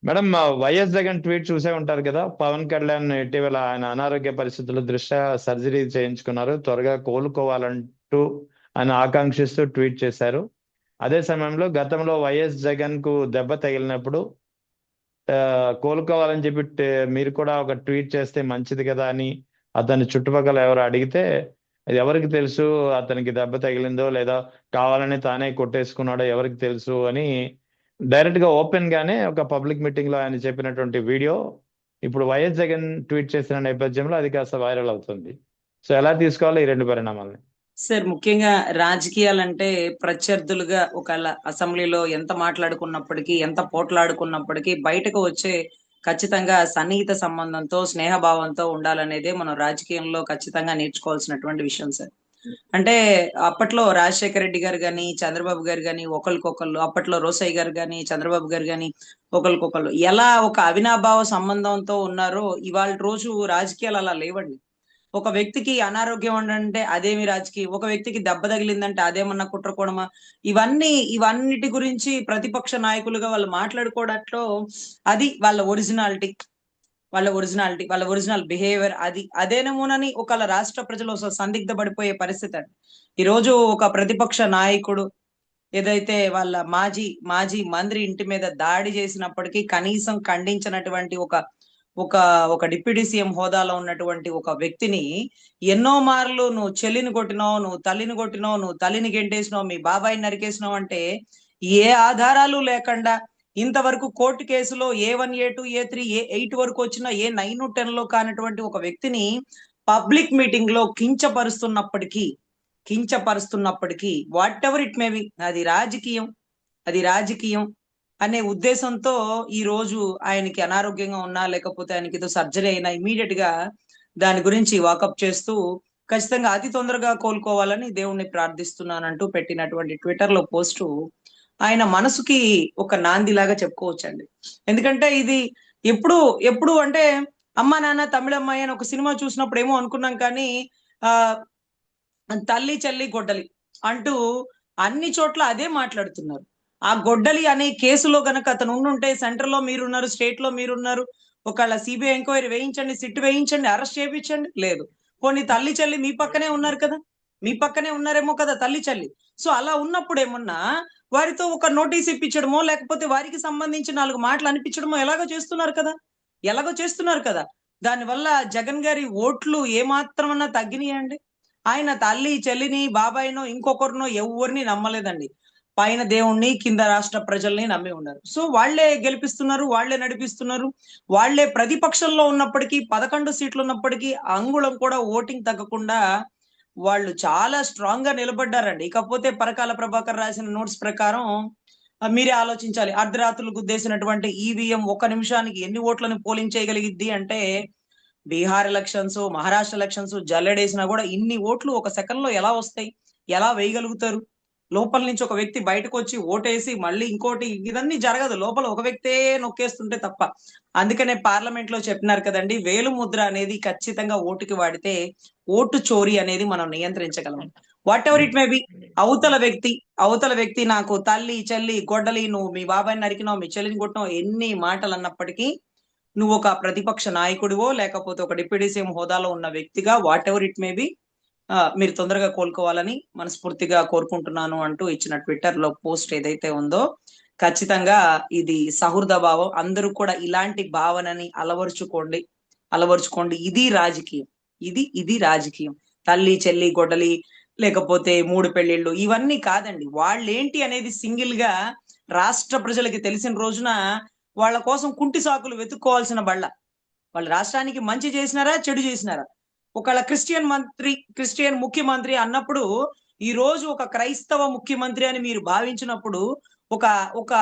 Madam, YS Jagan tweet చూసే ఉంటారు కదా. పవన్ కళ్యాణ్ ఇటీవల ఆయన అనారోగ్య పరిస్థితుల దృష్ట్యా సర్జరీ చేయించుకున్నారు, త్వరగా కోలుకోవాలంటూ ఆయన ఆకాంక్షిస్తూ ట్వీట్ చేశారు. అదే సమయంలో గతంలో వైఎస్ జగన్ కు దెబ్బ తగిలినప్పుడు ఆ, కోలుకోవాలని చెప్పి మీరు కూడా ఒక ట్వీట్ చేస్తే మంచిది కదా అని అతని చుట్టుపక్కల ఎవరు అడిగితే, అది ఎవరికి తెలుసు అతనికి దెబ్బ తగిలిందో లేదా కావాలని తానే కొట్టేసుకున్నాడో ఎవరికి తెలుసు అని డైరెక్ట్ గా ఓపెన్ గానే ఒక పబ్లిక్ మీటింగ్ లో ఆయన చెప్పినటువంటి వీడియో ఇప్పుడు వైఎస్ జగన్ ట్వీట్ చేసిన నేపథ్యంలో అది కాస్త వైరల్ అవుతుంది. సో ఎలా తీసుకోవాలి ఈ రెండు పరిణామాలని? సార్, ముఖ్యంగా రాజకీయాలంటే ప్రత్యర్థులుగా ఒకవేళ అసెంబ్లీలో ఎంత మాట్లాడుకున్నప్పటికీ, ఎంత పోట్లాడుకున్నప్పటికీ బయటకు వచ్చే ఖచ్చితంగా సన్నిహిత సంబంధంతో, స్నేహభావంతో ఉండాలనేదే మనం రాజకీయంలో ఖచ్చితంగా నేర్చుకోవాల్సినటువంటి విషయం సార్. అంటే అప్పట్లో రాజశేఖర రెడ్డి గారు గాని, చంద్రబాబు గారు గాని ఒకరికొకళ్ళు, అప్పట్లో రోసయ్య గారు గాని, చంద్రబాబు గారు గాని ఒకరికొకళ్ళు ఎలా ఒక అవినాభావ సంబంధంతో ఉన్నారో ఇవాళ రోజు రాజకీయాలు అలా లేవండి. ఒక వ్యక్తికి అనారోగ్యం ఉండంటే అదేమి రాజకీయం, ఒక వ్యక్తికి దెబ్బ తగిలిందంటే అదేమన్నా కుట్రకోణమా? ఇవన్నిటి గురించి ప్రతిపక్ష నాయకులుగా వాళ్ళు మాట్లాడుకోవడంలో అది వాళ్ళ ఒరిజినల్ బిహేవియర్, అదే నమూనని ఒకళ్ళ రాష్ట్ర ప్రజలు సందిగ్ధ పడిపోయే పరిస్థితి అండి. ఈ రోజు ఒక ప్రతిపక్ష నాయకుడు ఏదైతే వాళ్ళ మాజీ మాజీ మంత్రి ఇంటి మీద దాడి చేసినప్పటికీ కనీసం ఖండించినటువంటి ఒక ఒక ఒక డిప్యూటీ సీఎం హోదాలో ఉన్నటువంటి ఒక వ్యక్తిని ఎన్నో మార్లు నువ్వు చెల్లిని కొట్టినావు, నువ్వు తల్లిని కొట్టినావు, నువ్వు తల్లిని గెంటేసినావు, మీ బాబాయిని నరికేసినావు అంటే ఏ ఆధారాలు లేకుండా ఇంతవరకు కోర్టు కేసులో A1 A2 A3 A8 వరకు వచ్చిన A9 10 లో కానటువంటి ఒక వ్యక్తిని పబ్లిక్ మీటింగ్ లో కించపరుస్తున్నప్పటికీ whatever it may be, అది రాజకీయం అనే ఉద్దేశంతో ఈ రోజు ఆయనకి అనారోగ్యంగా ఉన్నా, లేకపోతే ఆయనకి ఏదో సర్జరీ అయినా ఇమీడియట్ గా దాని గురించి వాకప్ చేస్తూ ఖచ్చితంగా అతి తొందరగా కోలుకోవాలని దేవుణ్ణి ప్రార్థిస్తున్నానంటూ పెట్టినటువంటి ట్విట్టర్ లో పోస్టు ఆయన మనసుకి ఒక నాందిలాగా చెప్పుకోవచ్చండి. ఎందుకంటే ఇది ఎప్పుడు ఎప్పుడు అంటే అమ్మా నాన్న తమిళమ్మాయి అని ఒక సినిమా చూసినప్పుడు ఏమో అనుకున్నాం, కానీ ఆ తల్లి చెల్లి గొడ్డలి అంటూ అన్ని చోట్ల అదే మాట్లాడుతున్నారు. ఆ గొడ్డలి అనే కేసులో గనక అతను ఉండుంటే, సెంటర్ లో మీరున్నారు, స్టేట్ లో మీరున్నారు, ఒకవేళ సిబిఐ ఎంక్వైరీ వేయించండి, సిట్ వేయించండి, అరెస్ట్ చేయించండి, లేదు. పోనీ తల్లి చెల్లి మీ పక్కనే ఉన్నారు కదా, మీ పక్కనే ఉన్నారేమో కదా తల్లి చెల్లి. సో అలా ఉన్నప్పుడు ఏమన్నా వారితో ఒక నోటీస్ ఇప్పించడమో, లేకపోతే వారికి సంబంధించి 4 మాటలు అనిపించడమో ఎలాగో చేస్తున్నారు కదా. దానివల్ల జగన్ గారి ఓట్లు ఏమాత్రమన్నా తగ్గినాయండి? ఆయన తల్లి చెల్లిని బాబాయినో ఇంకొకరినో ఎవరిని నమ్మలేదండి. పైన దేవుణ్ణి కింద రాష్ట్ర ప్రజల్ని నమ్మి ఉన్నారు. సో వాళ్లే గెలిపిస్తున్నారు, వాళ్లే నడిపిస్తున్నారు. వాళ్లే ప్రతిపక్షంలో ఉన్నప్పటికీ 11 సీట్లు ఉన్నప్పటికీ అంగుళం కూడా ఓటింగ్ తగ్గకుండా వాళ్ళు చాలా స్ట్రాంగ్ గా నిలబడ్డారండి. ఇకపోతే పరకాల ప్రభాకర్ రాసిన నోట్స్ ప్రకారం మీరే ఆలోచించాలి. అర్ధరాత్రులు గుద్దేసినటువంటి ఈవీఎం 1 నిమిషానికి ఎన్ని ఓట్లను పోలింగ్ చేయగలిగిద్ది అంటే, బీహార్ ఎలక్షన్స్, మహారాష్ట్ర ఎలక్షన్స్ జల్లెడేసినా కూడా ఇన్ని ఓట్లు ఒక సెకండ్ లో ఎలా వస్తాయి? ఎలా వేయగలుగుతారు? లోపల నుంచి ఒక వ్యక్తి బయటకు వచ్చి ఓటేసి మళ్ళీ ఇంకోటి, ఇదన్నీ జరగదు లోపల ఒక వ్యక్తే నొక్కేస్తుంటే తప్ప. అందుకనే పార్లమెంట్ లో చెప్పినారు కదండి, వేలు ముద్ర అనేది ఖచ్చితంగా ఓటుకి వాడితే ఓటు చోరీ అనేది మనం నియంత్రించగలం. Whatever it may be, అవతల వ్యక్తి నాకు తల్లి చెల్లి గొడ్డలి, నువ్వు మీ బాబాయిని నరికినావు, మీ చెల్లిని కొట్టినావు, ఎన్ని మాటలు అన్నప్పటికీ నువ్వు ఒక ప్రతిపక్ష నాయకుడివో లేకపోతే ఒక డిప్యూటీ సీఎం హోదాలో ఉన్న వ్యక్తిగా what ever it may B, మీరు తొందరగా కోలుకోవాలని మనస్ఫూర్తిగా కోరుకుంటున్నాను అంటూ ఇచ్చిన ట్విట్టర్ లో పోస్ట్ ఏదైతే ఉందో, ఖచ్చితంగా ఇది సహృద భావం. అందరూ కూడా ఇలాంటి భావనని అలవరుచుకోండి. ఇది రాజకీయం. తల్లి చెల్లి గొడ్డలి లేకపోతే 3 పెళ్లిళ్ళు ఇవన్నీ కాదండి. వాళ్ళేంటి అనేది సింగిల్ గా రాష్ట్ర ప్రజలకి తెలిసిన రోజున వాళ్ళ కోసం కుంటి సాకులు వెతుక్కోవాల్సిన బళ్ళ. వాళ్ళు రాష్ట్రానికి మంచి చేసినారా, చెడు చేసినారా? ఒకళ్ళ క్రిస్టియన్ ముఖ్యమంత్రి అన్నప్పుడు, ఈ రోజు ఒక క్రైస్తవ ముఖ్యమంత్రి అని మీరు భావించినప్పుడు, ఒక ఒక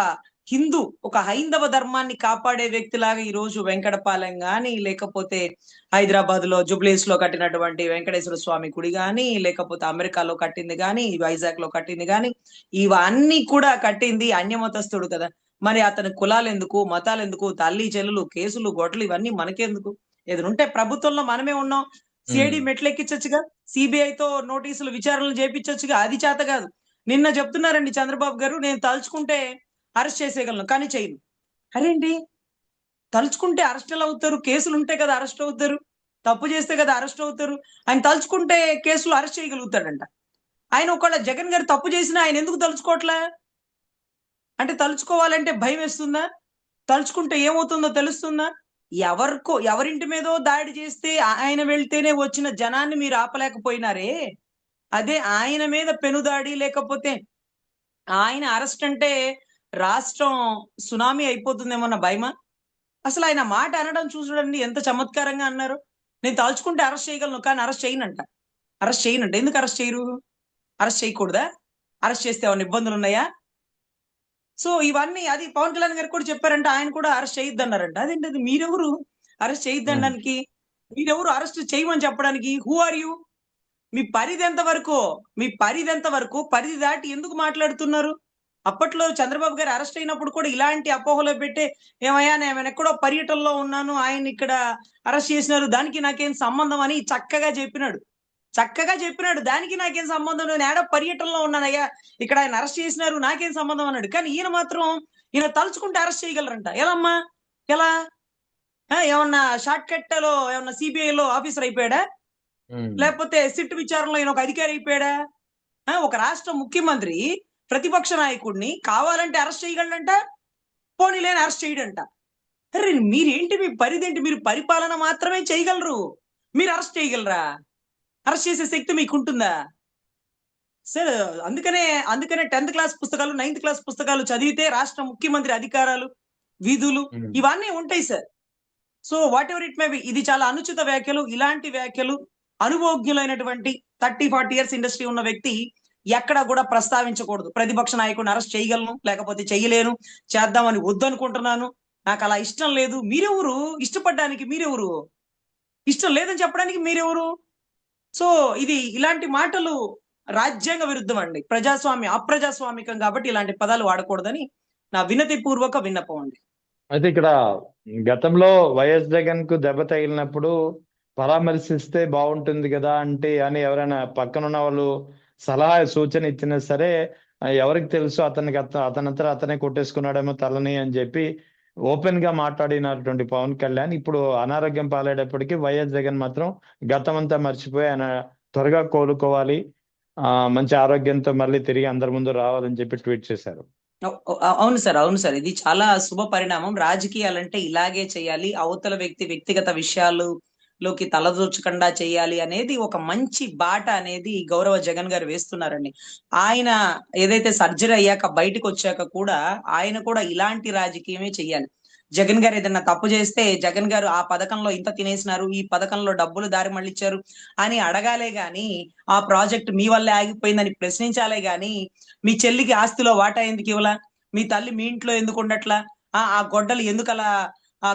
ఒక హైందవ ధర్మాన్ని కాపాడే వ్యక్తిలాగా ఈ రోజు వెంకటపాలెం గాని, లేకపోతే హైదరాబాద్ లో జుబ్లీస్ లో కట్టినటువంటి వెంకటేశ్వర స్వామి గుడి గాని, లేకపోతే అమెరికాలో కట్టింది గాని, వైజాగ్ లో కట్టింది గాని, ఇవన్నీ కూడా కట్టింది అన్యమతస్థుడు కదా. మరి అతని కులాలు ఎందుకు, మతాలు ఎందుకు, తల్లి చెల్లులు కేసులు గొడ్డలు ఇవన్నీ మనకెందుకు? ఏదైనా ప్రభుత్వంలో మనమే ఉన్నాం, సిఐడి మెట్లెక్కించచ్చుగా, సిబిఐతో నోటీసులు విచారణలు చేపించొచ్చుగా. అది చేత కాదు. నిన్న చెప్తున్నారండి చంద్రబాబు గారు, నేను తలుచుకుంటే అరెస్ట్ చేసేయగలను కానీ చేయను. అరేంటి, తలుచుకుంటే అరెస్ట్ ఎలా అవుతారు? కేసులు ఉంటే కదా అరెస్ట్ అవుతారు. తప్పు చేస్తే కదా అరెస్ట్ అవుతారు. ఆయన తలుచుకుంటే కేసులు అరెస్ట్ చేయగలుగుతాడంట. ఆయన ఒకవేళ జగన్ గారు తప్పు చేసినా ఆయన ఎందుకు తలుచుకోవట్లా? అంటే తలుచుకోవాలంటే భయం వేస్తుందా? తలుచుకుంటే ఏమవుతుందో తెలుస్తుందా? ఎవరింటి మీదో దాడి చేస్తే ఆయన వెళ్తేనే వచ్చిన జనాన్ని మీరు ఆపలేకపోయినారే. అదే ఆయన మీద పెనుదాడి లేకపోతే ఆయన అరెస్ట్ అంటే రాష్ట్రం సునామీ అయిపోతుందేమన్న భయమా? అసలు ఆయన మాట అనడం చూడండి ఎంత చమత్కారంగా అన్నారు. నేను తలుచుకుంటే అరెస్ట్ చేయగలను కానీ అరెస్ట్ చేయనంట. అరెస్ట్ చేయనంట. ఎందుకు అరెస్ట్ చేయరు? అరెస్ట్ చేయకూడదా? అరెస్ట్ చేస్తే ఏమన్నా ఇబ్బందులున్నాయా? సో ఇవన్నీ అది పవన్ కళ్యాణ్ గారు కూడా చెప్పారంట. ఆయన కూడా అరెస్ట్ చేయొద్దన్నారంట. అదేంటది మీరెవరు అరెస్ట్ ఉమ్. చేయొద్దనడానికి? మీరెవరు అరెస్ట్ చేయమని చెప్పడానికి? Who are you? మీ పరిధెంత వరకు? మీ పరిధెంత వరకు? పరిధి దాటి ఎందుకు మాట్లాడుతున్నారు? అప్పట్లో చంద్రబాబు గారు అరెస్ట్ అయినప్పుడు కూడా ఇలాంటి అపోహలో పెట్టే ఏమయ్యా నేను ఎక్కడో పర్యటనలో ఉన్నాను. ఆయన్ని ఇక్కడ అరెస్ట్ చేసినారు. దానికి నాకేం సంబంధం అని చక్కగా చెప్పినాడు. చక్కగా చెప్పినాడు. దానికి నాకేం సంబంధం? నేను ఏడో పర్యటనలో ఉన్నానయ్యా. ఇక్కడ ఆయన అరెస్ట్ చేసినారు. నాకేం సంబంధం అన్నాడు. కానీ ఈయన మాత్రం ఈయన తలుచుకుంటే అరెస్ట్ చేయగలరంట. ఎలమ్మా? ఎలా? ఏమన్నా షార్ట్ కట్‌లో ఏమన్నా సీబీఐలో ఆఫీసర్ అయిపోయాడా? ఉమ్. లేకపోతే సిట్ విచారణలో ఈయన ఒక అధికారి అయిపోయాడా? ఒక రాష్ట్ర ముఖ్యమంత్రి ప్రతిపక్ష నాయకుడిని కావాలంటే అరెస్ట్ చేయగలడంట. పోనీలే అని అరెస్ట్ చేయడంట. అరె! మీరేంటి? మీ పరిధేంటి? మీరు పరిపాలన మాత్రమే చేయగలరు. మీరు అరెస్ట్ చేయగలరా? అరెస్ట్ చేసే శక్తి మీకుంటుందా? సార్ అందుకనే, అందుకనే 10థ్ క్లాస్ పుస్తకాలు, 9థ్ క్లాస్ పుస్తకాలు చదివితే రాష్ట్ర ముఖ్యమంత్రి అధికారాలు, విధులు ఉమ్. ఇవన్నీ ఉంటాయి sir. So what ever it may B ఇది చాలా అనుచిత వ్యాఖ్యలు. ఇలాంటి వ్యాఖ్యలు అనుభవజ్ఞులైనటువంటి 30, 40 ఇయర్స్ ఇండస్ట్రీ ఉన్న వ్యక్తి ఎక్కడా కూడా ప్రస్తావించకూడదు. ప్రతిపక్ష నాయకుడిని అరెస్ట్ చేయగలను, లేకపోతే చేయలేను, చేద్దామని వద్దనుకుంటున్నాను. నాకలా ఇష్టం లేదు. మీరెవరు? ఇష్టపడ్డానికి మీరెవరు? ఇష్టం లేదని చెప్పడానికి మీరెవరు? సో ఇది ఇలాంటి మాటలు రాజ్యాంగ విరుద్ధం అండి. అప్రజాస్వామికం కాబట్టి ఇలాంటి పదాలు వాడకూడదని నా వినతి పూర్వక విన్నపం అండి. అయితే ఇక్కడ గతంలో వైఎస్ జగన్ కు దెబ్బ తగిలినప్పుడు పరామర్శిస్తే బాగుంటుంది కదా అంటే అని ఎవరైనా పక్కనున్న వాళ్ళు సలహా సూచన ఇచ్చినా సరే ఎవరికి తెలుసు అతనంతా అతనే కొట్టేసుకున్నాడేమో తలని అని చెప్పి ఓపెన్ గా మాట్లాడినటువంటి పవన్ కళ్యాణ్ ఇప్పుడు అనారోగ్యం పాలయ్యేటప్పటికి వైఎస్ జగన్ మాత్రం గతమంతా మర్చిపోయి ఆయన త్వరగా కోలుకోవాలి, మంచి ఆరోగ్యంతో మళ్ళీ తిరిగి అందరి ముందు రావాలని చెప్పి ట్వీట్ చేశారు. అవును సార్. అవును సార్. ఇది చాలా శుభ పరిణామం. రాజకీయాలంటే ఇలాగే చేయాలి. అవతల వ్యక్తి వ్యక్తిగత విషయాలులోకి తలదూర్చకుండా చేయాలి అనేది ఒక మంచి బాట అనేది గౌరవ జగన్ గారు వేస్తున్నారండి. ఆయన ఏదైతే సర్జరీ అయ్యాక బయటకు వచ్చాక కూడా ఆయన కూడా ఇలాంటి రాజకీయమే చెయ్యాలి. జగన్ గారు ఏదైనా తప్పు చేస్తే జగన్ గారు ఆ పథకంలో ఇంత తినేసినారు, ఈ పథకంలో డబ్బులు దారి మళ్ళించారు అని అడగాలే గాని, ఆ ప్రాజెక్ట్ మీ వల్లే ఆగిపోయిందని ప్రశ్నించాలే గాని, మీ చెల్లికి ఆస్తిలో వాటా ఎందుకు ఇవ్వలా? మీ తల్లి మీ ఇంట్లో ఎందుకు ఉండట్లా? ఆ గొడ్డలు ఎందుకలా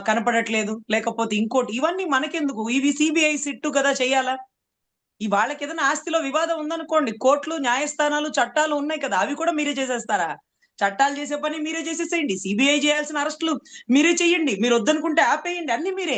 కనపడట్లేదు? లేకపోతే ఇంకోటి ఇవన్నీ మనకెందుకు? ఇవి సిబిఐ సిట్టు కదా చేయాలా? వాళ్ళకేదైనా ఆస్తిలో వివాదం ఉందనుకోండి, కోర్టులు, న్యాయస్థానాలు, చట్టాలు ఉన్నాయి కదా! అవి కూడా మీరే చేసేస్తారా? చట్టాలు చేసే పని మీరే చేసేసేయండి. సిబిఐ చేయాల్సిన అరెస్టులు మీరే చెయ్యండి. మీరు వద్దనుకుంటే ఆపేయండి. అన్ని మీరే.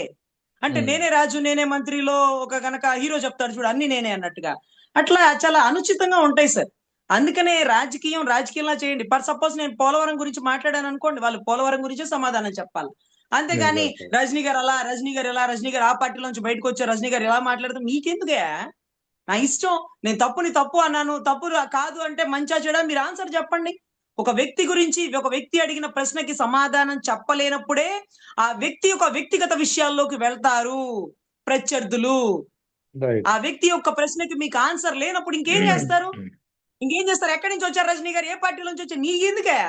అంటే ఉమ్. నేనే రాజు, నేనే మంత్రిలో ఒక గనక హీరో చెప్తాడు చూడు అన్ని నేనే అన్నట్టుగా. అట్లా చాలా అనుచితంగా ఉంటాయి సార్. అందుకనే రాజకీయంలా చేయండి. సపోజ్ నేను పోలవరం గురించి మాట్లాడాననుకోండి, వాళ్ళు పోలవరం గురించే సమాధానం చెప్పాలి. అంతేగాని Exactly. రజనీ గారు అలా, రజనీ గారు ఇలా, రజనీ గారు ఆ పార్టీలోంచి బయటకొచ్చారు, రజనీ గారు ఇలా మాట్లాడితే మీకెందుకే? నా ఇష్టం. నేను తప్పుని తప్పు అన్నాను. తప్పు కాదు అంటే మంచా చెడా మీరు ఆన్సర్ చెప్పండి. ఒక వ్యక్తి గురించి ఒక వ్యక్తి అడిగిన ప్రశ్నకి సమాధానం చెప్పలేనప్పుడే ఆ వ్యక్తి యొక్క వ్యక్తిగత విషయాల్లోకి వెళ్తారు ప్రత్యర్థులు. Right. ఆ వ్యక్తి యొక్క ప్రశ్నకి మీకు ఆన్సర్ లేనప్పుడు ఇంకేం చేస్తారు? ఇంకేం చేస్తారు? ఎక్కడి నుంచి వచ్చారు రజనీ గారు? ఏ పార్టీ నుంచి వచ్చారు? నీకెందుకే?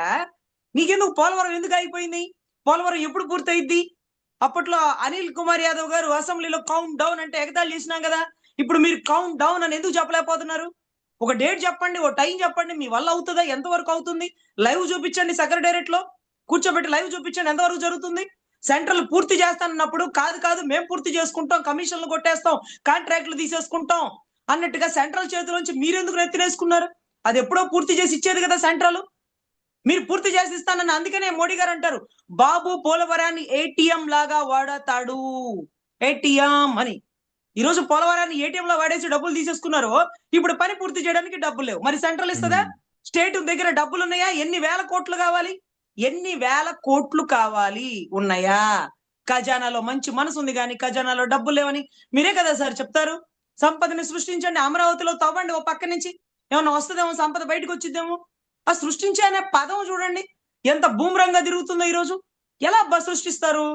నీకెందుకు? పోలవరం ఎందుకు ఆగిపోయింది? పోలవరం ఎప్పుడు పూర్తయిద్ది? అప్పట్లో అనిల్ కుమార్ యాదవ్ గారు అసెంబ్లీలో కౌంట్ డౌన్ అంటే ఎగతాళి చేసినాం కదా! ఇప్పుడు మీరు కౌంట్ డౌన్ అని ఎందుకు చెప్పలేకపోతున్నారు? ఒక డేట్ చెప్పండి. ఓ టైం చెప్పండి. మీ వల్ల అవుతుందా? ఎంతవరకు అవుతుంది? లైవ్ చూపించండి సెక్రటేరియట్‌లో. కూర్చోబెట్టి లైవ్ చూపించండి. ఎంతవరకు జరుగుతుంది? సెంట్రల్ పూర్తి చేస్తానన్నప్పుడు కాదు మేము పూర్తి చేసుకుంటాం. కమిషన్లు కొట్టేస్తాం. కాంట్రాక్టులు తీసేసుకుంటాం అన్నట్టుగా సెంట్రల్ చేతిలోంచి మీరెందుకు నెత్తినేసుకున్నారు? అది ఎప్పుడో పూర్తి చేసి ఇచ్చేది కదా సెంట్రల్. మీరు పూర్తి చేసి ఇస్తానని అందుకనే మోడీ గారు అంటారు, బాబు పోలవరాన్ని ఏటీఎం లాగా వాడతాడు. ఏటీఎం అని. ఈరోజు పోలవరాన్ని ఏటీఎం లా వాడేసి డబ్బులు తీసేసుకున్నారు. ఇప్పుడు పని పూర్తి చేయడానికి డబ్బులు లేవు. మరి సెంట్రల్ ఇస్తుందా? స్టేట్ దగ్గర డబ్బులు ఉన్నాయా? ఎన్ని వేల కోట్లు కావాలి? ఎన్ని వేల కోట్లు కావాలి? ఉన్నాయా? ఖజానాలో మంచి మనసు ఉంది కానీ ఖజానాలో డబ్బులు లేవని మీరే కదా సార్ చెప్తారు. సంపదని సృష్టించండి, అమరావతిలో తవ్వండి, ఓ పక్క నుంచి ఏమన్నా వస్తుందేమో, సంపద బయటకు వచ్చిద్దేమో. ఆ సృష్టించే అనే పదం చూడండి ఎంత భూమ్రంగా తిరుగుతుందో. ఈ రోజు ఎలా అబ్బా సృష్టిస్తారు?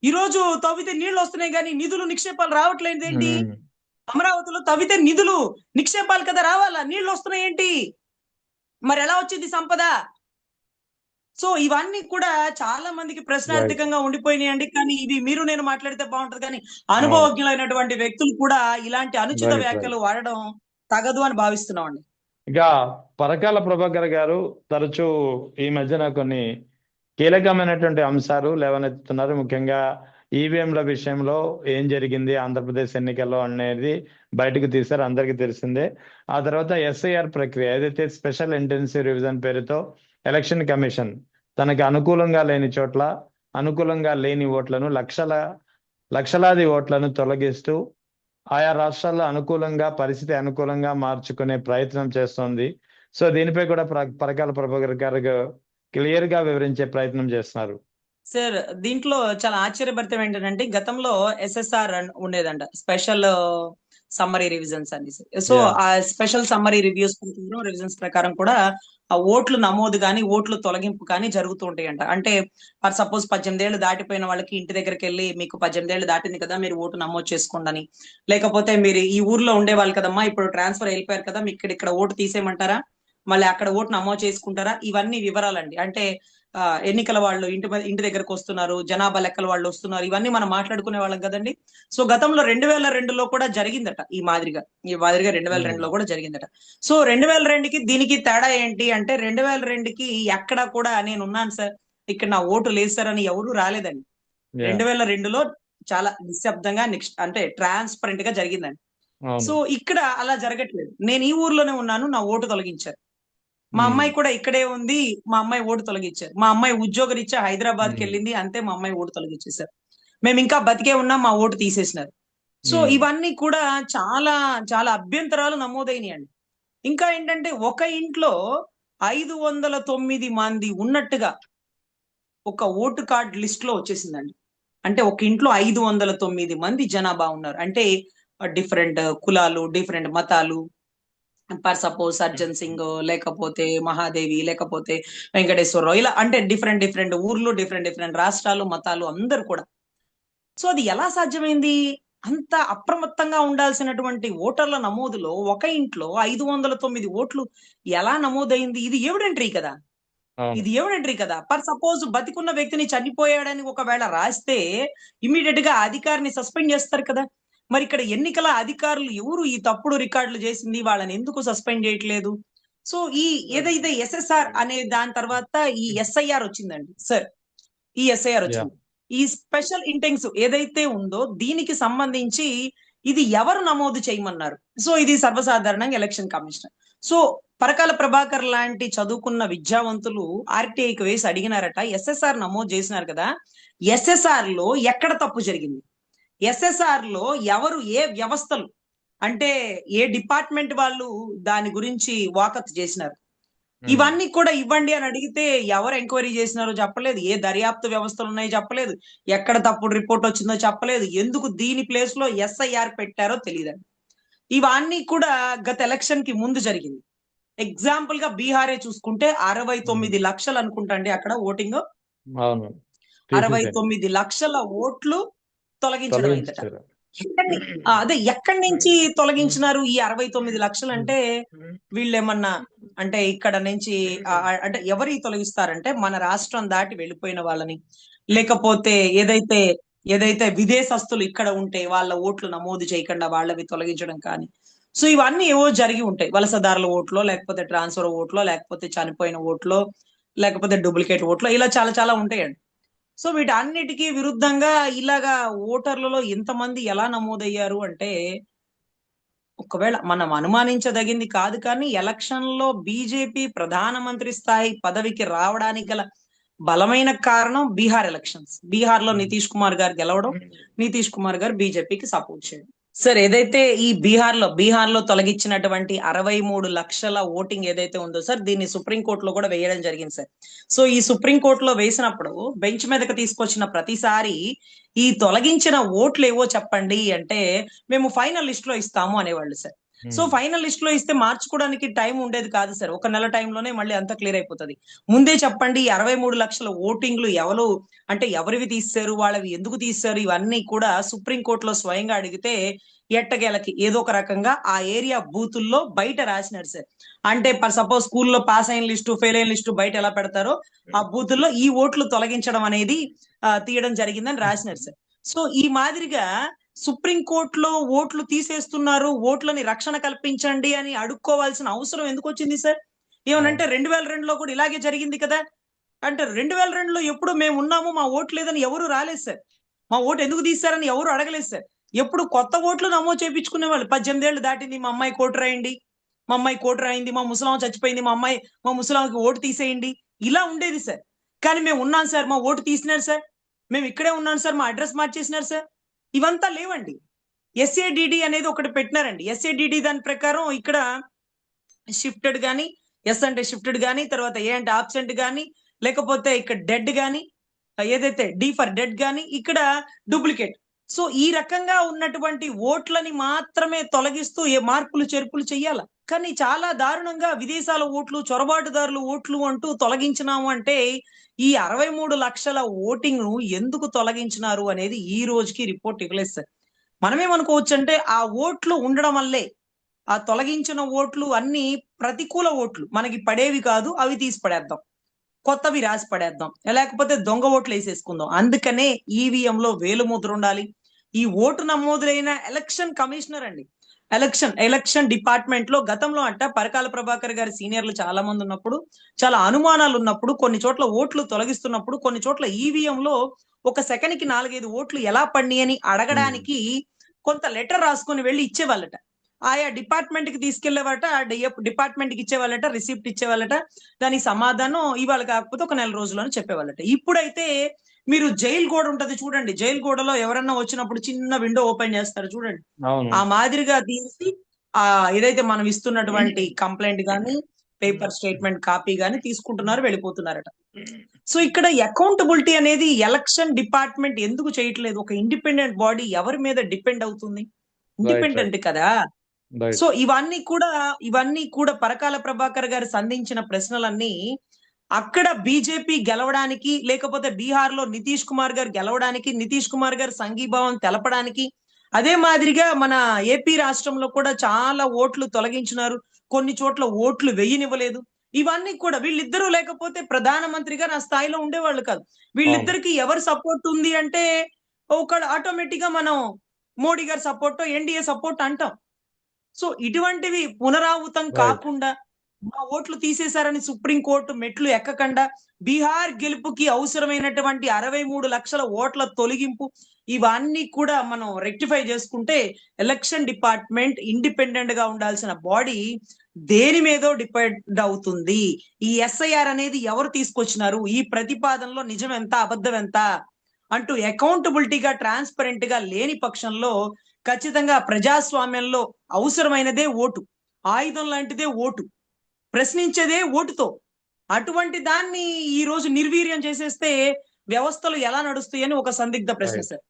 ఈ రోజు తవ్వితే నీళ్లు వస్తున్నాయి కానీ నిధులు నిక్షేపాలు రావట్లేదు ఏంటి? ఉమ్, అమరావతిలో తవ్వితే నిధులు నిక్షేపాలు కదా రావాలా, నీళ్లు వస్తున్నాయి ఏంటి? మరి ఎలా వచ్చింది సంపద? సో ఇవన్నీ కూడా చాలా మందికి రైట్ ప్రశ్నార్థకంగా ఉండిపోయినాయండి. కానీ ఇది మీరు నేను మాట్లాడితే బాగుంటది కానీ అవును అనుభవజ్ఞులైనటువంటి వ్యక్తులు కూడా ఇలాంటి అనుచిత రైట్ రైట్ వ్యాఖ్యలు వాడడం తగదు అని భావిస్తున్నామండి. ఇక పరకాల ప్రభాకర్ గారు తరచూ ఈ మధ్యన కొన్ని కీలకమైనటువంటి అంశాలు లేవనెత్తుతున్నారు. ముఖ్యంగా ఈవీఎంల విషయంలో ఏం జరిగింది ఆంధ్రప్రదేశ్ ఎన్నికల్లో అనేది బయటకు తీశారు, అందరికీ తెలిసిందే. ఆ తర్వాత ఎస్ఐఆర్ ప్రక్రియ ఏదైతే స్పెషల్ ఇంటెన్సివ్ రివిజన్ పేరుతో ఎలక్షన్ కమిషన్ తనకి అనుకూలంగా లేని చోట్ల అనుకూలంగా లేని ఓట్లను లక్షలాది ఓట్లను తొలగిస్తూ ఆయా రాష్ట్రాల్లో పరిస్థితి అనుకూలంగా మార్చుకునే ప్రయత్నం చేస్తోంది. సో దీనిపై కూడా పరకాల ప్రభాకర్ గారు క్లియర్ గా వివరించే ప్రయత్నం చేస్తున్నారు. సార్ దీంట్లో చాలా ఆశ్చర్యభరితం ఏంటంటే గతంలో ఎస్ఎస్ఆర్ ఉండేదంట, స్పెషల్ సమ్మరీ రివిజన్స్ అని. సో యా ఆ స్పెషల్ సమ్మరీ రివిజన్స్ ప్రకారం కూడా ఆ ఓట్లు నమోదు కానీ ఓట్లు తొలగింపు కానీ జరుగుతూ ఉంటాయంట. అంటే ఫర్ సపోజ్ 18 ఏళ్ళు దాటిపోయిన వాళ్ళకి ఇంటి దగ్గరికి వెళ్ళి మీకు 18 ఏళ్ళు దాటింది కదా మీరు ఓటు నమోదు చేసుకోండి అని, లేకపోతే మీరు ఈ ఊర్లో ఉండేవాళ్ళు కదమ్మా ఇప్పుడు ట్రాన్స్ఫర్ అయిపోయారు కదా మీకు ఇక్కడ ఓటు తీసేయమంటారా, మళ్ళీ అక్కడ ఓటు నమోదు చేసుకుంటారా, ఇవన్నీ వివరాలండి. అంటే ఎన్నికల వాళ్ళు ఇంటి దగ్గరకు వస్తున్నారు, జనాభా లెక్కల వాళ్ళు వస్తున్నారు, ఇవన్నీ మనం మాట్లాడుకునే వాళ్ళం కదండి. సో గతంలో 2002లో కూడా జరిగిందట ఈ మాదిరిగా 2002లో కూడా జరిగిందట. సో 2002కి దీనికి తేడా ఏంటి అంటే 2002కి ఎక్కడ కూడా నేను ఉన్నాను సార్ ఇక్కడ నా ఓటు లేదు సార్ అని ఎవరు రాలేదండి. యా 2002లో చాలా నిశ్శబ్దంగా అంటే ట్రాన్స్పరెంట్ గా జరిగిందండి. సో అవును ఇక్కడ అలా జరగట్లేదు. నేను ఈ ఊర్లోనే ఉన్నాను, నా ఓటు తొలగించారు. మా ఉమ్, అమ్మాయి కూడా ఇక్కడే ఉంది, మా అమ్మాయి ఓటు తొలగించారు. మా అమ్మాయి ఉద్యోగరీత్యా హైదరాబాద్కి ఉమ్, వెళ్ళింది, అంతే, మా అమ్మాయి ఓటు తొలగించేశారు. మేము ఇంకా బతికే ఉన్నాం, మా ఓటు తీసేసినారు. సో ఉమ్, ఇవన్నీ కూడా చాలా చాలా అభ్యంతరాలు నమోదైనాయండి. ఇంకా ఏంటంటే ఒక ఇంట్లో 509 మంది ఉన్నట్టుగా ఒక ఓటు కార్డ్ లిస్ట్ లో వచ్చేసిందండి. అంటే ఒక ఇంట్లో 509 మంది జనాభా ఉన్నారు. అంటే డిఫరెంట్ కులాలు, డిఫరెంట్ మతాలు, ఫర్ సపోజ్ సర్జన్ సింగ్, లేకపోతే మహాదేవి, లేకపోతే వెంకటేశ్వరరావు, ఇలా అంటే డిఫరెంట్ డిఫరెంట్ ఊర్లు, డిఫరెంట్ డిఫరెంట్ రాష్ట్రాలు, మతాలు అందరు కూడా. సో అది ఎలా సాధ్యమైంది? అంత అప్రమత్తంగా ఉండాల్సినటువంటి ఓటర్ల నమోదులో ఒక ఇంట్లో 509 ఓట్లు ఎలా నమోదైంది? ఇది ఎవిడెంటరీ కదా, అవును ఇది ఎవిడెంటరీ కదా. ఫర్ సపోజ్ బతికున్న వ్యక్తిని చనిపోయాడని ఒకవేళ రాస్తే ఇమీడియట్ గా అధికారిని సస్పెండ్ చేస్తారు కదా. మరి ఇక్కడ ఎన్నికల అధికారులు ఎవరు ఈ తప్పుడు రికార్డులు చేసింది, వాళ్ళని ఎందుకు సస్పెండ్ చేయట్లేదు? సో ఈ ఏదైతే ఎస్ఎస్ఆర్ అనే దాని తర్వాత ఈ ఎస్ఐఆర్ వచ్చిందండి సార్, ఈ ఎస్ఐఆర్ యా వచ్చింది. ఈ స్పెషల్ ఇంటెన్సివ్ ఏదైతే ఉందో దీనికి సంబంధించి ఇది ఎవరు నమోదు చేయమన్నారు? సో ఇది సర్వసాధారణంగా election commissioner. So Parakala Prabhakar లాంటి చదువుకున్న విద్యావంతులు ఆర్టీఐకి వేసి అడిగినారట, ఎస్ఎస్ఆర్ నమోదు చేసినారు కదా, ఎస్ఎస్ఆర్ లో ఎక్కడ తప్పు జరిగింది, ఎస్ఎస్ఆర్ లో ఎవరు ఏ వ్యవస్థలు అంటే ఏ డిపార్ట్మెంట్ వాళ్ళు దాని గురించి వాకప్ చేసినారు, ఇవన్నీ కూడా ఇవ్వండి అని అడిగితే ఎవరు ఎంక్వైరీ చేసినారో చెప్పలేదు, ఏ దర్యాప్తు వ్యవస్థలు ఉన్నాయో చెప్పలేదు, ఎక్కడ తప్పుడు రిపోర్ట్ వచ్చిందో చెప్పలేదు, ఎందుకు దీని ప్లేస్ లో ఎస్ఐఆర్ పెట్టారో తెలియదండి. ఇవన్నీ కూడా గత ఎలక్షన్ కి ముందు జరిగింది. ఎగ్జాంపుల్ గా బీహారే చూసుకుంటే 69 లక్షలు అనుకుంటా అండి అక్కడ ఓటింగ్, అవును 69 లక్షల ఓట్లు తొలగించడం అయిందట. తొలగించారు. అదే ఎక్కడి నుంచి తొలగించినారు ఈ 69 లక్షలు అంటే వీళ్ళేమన్నా అంటే ఇక్కడ నుంచి అంటే ఎవరి తొలగిస్తారంటే మన రాష్ట్రం దాటి వెళ్ళిపోయిన వాళ్ళని, లేకపోతే ఏదైతే విదేశస్తులు ఇక్కడ ఉంటే వాళ్ళ ఓట్లు నమోదు చేయకుండా వాళ్ళవి తొలగించడం కానీ. సో ఇవన్నీ ఏవో జరిగి ఉంటాయి, వలసదారుల ఓట్లో, లేకపోతే ట్రాన్స్ఫర్ ఓట్లో, లేకపోతే చనిపోయిన ఓట్లో, లేకపోతే డూప్లికేట్ ఓట్లో, ఇలా చాలా చాలా ఉంటాయండి. సో వీటన్నిటికీ విరుద్ధంగా ఇలాగా ఓటర్లలో ఇంతమంది ఎలా నమోదయ్యారు అంటే ఒకవేళ మనం అనుమానించదగింది కాదు కానీ ఎలక్షన్ లో బీజేపీ ప్రధానమంత్రి స్థాయి పదవికి రావడానికి గల బలమైన కారణం బీహార్ ఎలక్షన్స్. బీహార్ లో నితీష్ కుమార్ గారు గెలవడం, నితీష్ కుమార్ గారు బీజేపీకి సపోర్ట్ చేయడం. సార్ ఏదైతే ఈ బీహార్ లో తొలగించినటువంటి 63 లక్షల ఓటింగ్ ఏదైతే ఉందో సార్, దీన్ని సుప్రీంకోర్టులో కూడా వేయడం జరిగింది సార్. సో ఈ సుప్రీంకోర్టులో వేసినప్పుడు బెంచ్ మీదకి తీసుకొచ్చిన ప్రతిసారి ఈ తొలగించిన ఓట్లు ఏవో చెప్పండి అంటే మేము ఫైనల్ లిస్ట్ లో ఇస్తాము అనేవాళ్ళు సార్. సో ఫైనల్ లిస్ట్ లో ఇస్తే మార్చుకోవడానికి టైం ఉండేది కాదు సార్. ఒక నెల టైంలోనే మళ్ళీ అంతా క్లియర్ అయిపోతుంది. ముందే చెప్పండి 63 లక్షల ఓటింగ్లు ఎవరు అంటే ఎవరివి తీశారు, వాళ్ళవి ఎందుకు తీశారు, ఇవన్నీ కూడా సుప్రీంకోర్టులో స్వయంగా అడిగితే ఎట్టగేలకి ఏదో ఒక రకంగా ఆ ఏరియా బూతుల్లో బయట రాసినారు సార్. అంటే సపోజ్ స్కూల్లో పాస్ అయిన లిస్టు, ఫెయిల్ అయిన లిస్టు బయట ఎలా పెడతారో ఆ బూతుల్లో ఈ ఓట్లు తొలగించడం అనేది తీయడం జరిగిందని రాసినారు సార్. సో ఈ మాదిరిగా సుప్రీంకోర్టులో ఓట్లు తీసేస్తున్నారు, ఓట్లని రక్షణ కల్పించండి అని అడుక్కోవాల్సిన అవసరం ఎందుకు వచ్చింది సార్? ఏమనంటే 2002లో కూడా ఇలాగే జరిగింది కదా. అంటే 2002లో ఎప్పుడు మేము ఉన్నాము, మా ఓటు లేదని ఎవరు రాలేదు సార్. మా ఓటు ఎందుకు తీశారని ఎవరు అడగలేదు సార్. ఎప్పుడు కొత్త ఓట్లు నమోదు చేయించుకునే వాళ్ళు. 18 ఏళ్ళు దాటింది, మా అమ్మాయి కోటు రాయండి, మా అమ్మాయి కోటు రాయింది, మా ముసలాం చచ్చిపోయింది, మా ముసలాంకి ఓటు తీసేయండి, ఇలా ఉండేది సార్. కానీ మేము ఉన్నాం సార్, మా ఓటు తీసినారు సార్, మేము ఇక్కడే ఉన్నాం సార్, మా అడ్రస్ మార్చేసినారు సార్, ఇవంతా లేవండి. ఎస్ఏడిడి అనేది ఒకటి పెట్టినారండి. ఎస్ఏడిడి దాని ప్రకారం ఇక్కడ షిఫ్టెడ్ గానీ, ఎస్ అంటే షిఫ్టెడ్ గానీ, తర్వాత ఏ అంటే ఆబ్సెంట్ గానీ, లేకపోతే ఇక్కడ డెడ్ గానీ, ఏదైతే డి ఫర్ డెడ్ గానీ, ఇక్కడ డూప్లికేట్. సో ఈ రకంగా ఉన్నటువంటి ఓట్లని మాత్రమే తొలగిస్తూ ఏ మార్పులు చేర్పులు చెయ్యాల. కానీ చాలా దారుణంగా విదేశాల ఓట్లు, చొరబాటుదారులు ఓట్లు అంటూ తొలగించినాము అంటే ఈ 63 లక్షల ఓటింగ్ ను ఎందుకు తొలగించినారు అనేది ఈ రోజుకి రిపోర్ట్ ఇవ్వలేదు సార్. మనమేమనుకోవచ్చు అంటే ఆ ఓట్లు ఉండడం వల్లే, ఆ తొలగించిన ఓట్లు అన్ని ప్రతికూల ఓట్లు, మనకి పడేవి కాదు, అవి తీసి పడేద్దాం, కొత్తవి రాసి పడేద్దాం, లేకపోతే దొంగ ఓట్లు వేసేసుకుందాం. అందుకనే ఈవీఎం లో వేలుముద్ర ఉండాలి. ఈ ఓటు నమోదులైన ఎలక్షన్ కమిషనర్ అండి, ఎలక్షన్ డిపార్ట్మెంట్ లో గతంలో అంట పరకాల ప్రభాకర్ గారి సీనియర్లు చాలా మంది ఉన్నప్పుడు, చాలా అనుమానాలు ఉన్నప్పుడు, కొన్ని చోట్ల ఓట్లు తొలగిస్తున్నప్పుడు, కొన్ని చోట్ల ఈవీఎం లో ఒక సెకండ్ కి 4-5 ఓట్లు ఎలా పడినాయి అని అడగడానికి కొంత లెటర్ రాసుకొని వెళ్ళి ఇచ్చేవాళ్ళట. ఆయా డిపార్ట్మెంట్ కి తీసుకెళ్లేవాట, డిపార్ట్మెంట్ కి ఇచ్చేవాళ్ళట, రిసిప్ట్ ఇచ్చేవాళ్ళట, దానికి సమాధానం ఇవాళ కాకపోతే ఒక నెల రోజుల్లోనే చెప్పేవాళ్ళట. ఇప్పుడైతే మీరు జైల్ గోడ ఉంటది చూడండి, జైల్ గోడలో ఎవరన్నా వచ్చినప్పుడు చిన్న విండో ఓపెన్ చేస్తారు చూడండి, ఆ మాదిరిగా తీసి ఆ ఏదైతే మనం ఇస్తున్నటువంటి కంప్లైంట్ గానీ, పేపర్ స్టేట్మెంట్ కాపీ గానీ తీసుకుంటున్నారు, వెళ్ళిపోతున్నారట. సో ఇక్కడ అకౌంటబిలిటీ అనేది ఎలక్షన్ డిపార్ట్మెంట్ ఎందుకు చేయట్లేదు? ఒక ఇండిపెండెంట్ బాడీ ఎవరి మీద డిపెండ్ అవుతుంది? ఇండిపెండెంట్ కదా. సో ఇవన్నీ కూడా పరకాల ప్రభాకర్ గారు సంధించిన ప్రశ్నలన్నీ అక్కడ బీజేపీ గెలవడానికి, లేకపోతే బీహార్ లో నితీష్ కుమార్ గారు గెలవడానికి, నితీష్ కుమార్ గారు సంఘీభావం తెలపడానికి, అదే మాదిరిగా మన ఏపీ రాష్ట్రంలో కూడా చాలా ఓట్లు తొలగించినారు, కొన్ని చోట్ల ఓట్లు వెయ్యనివ్వలేదు. ఇవన్నీ కూడా వీళ్ళిద్దరూ లేకపోతే ప్రధానమంత్రిగా నా స్థాయిలో ఉండేవాళ్ళు కాదు. వీళ్ళిద్దరికి ఎవరు సపోర్ట్ ఉంది అంటే ఒక ఆటోమేటిక్ గా మనం మోడీ గారి సపోర్ట్, ఎన్డీఏ సపోర్ట్ అంటాం. సో ఇటువంటివి పునరావృతం కాకుండా మా ఓట్లు తీసేశారని సుప్రీంకోర్టు మెట్లు ఎక్కకుండా బీహార్ గెలుపుకి అవసరమైనటువంటి 63 లక్షల ఓట్ల తొలగింపు, ఇవన్నీ కూడా మనం రెక్టిఫై చేసుకుంటే ఎలక్షన్ డిపార్ట్మెంట్ ఇండిపెండెంట్ గా ఉండాల్సిన బాడీ దేని మీదో డిపెండ్ అవుతుంది. ఈ ఎస్ఐఆర్ అనేది ఎవరు తీసుకొచ్చినారు, ఈ ప్రతిపాదనలో నిజం ఎంత అబద్ధం ఎంత అంటూ అకౌంటబిలిటీగా, ట్రాన్స్పరెంట్ గా లేని పక్షంలో ఖచ్చితంగా ప్రజాస్వామ్యంలో అవసరమైనదే ఓటు, ఆయుధం లాంటిదే ఓటు, ప్రశ్నించేదే ఓటుతో. అటువంటి దాన్ని ఈ రోజు నిర్వీర్యం చేసేస్తే వ్యవస్థలు ఎలా నడుస్తాయని ఒక సందిగ్ధ ప్రశ్న సార్.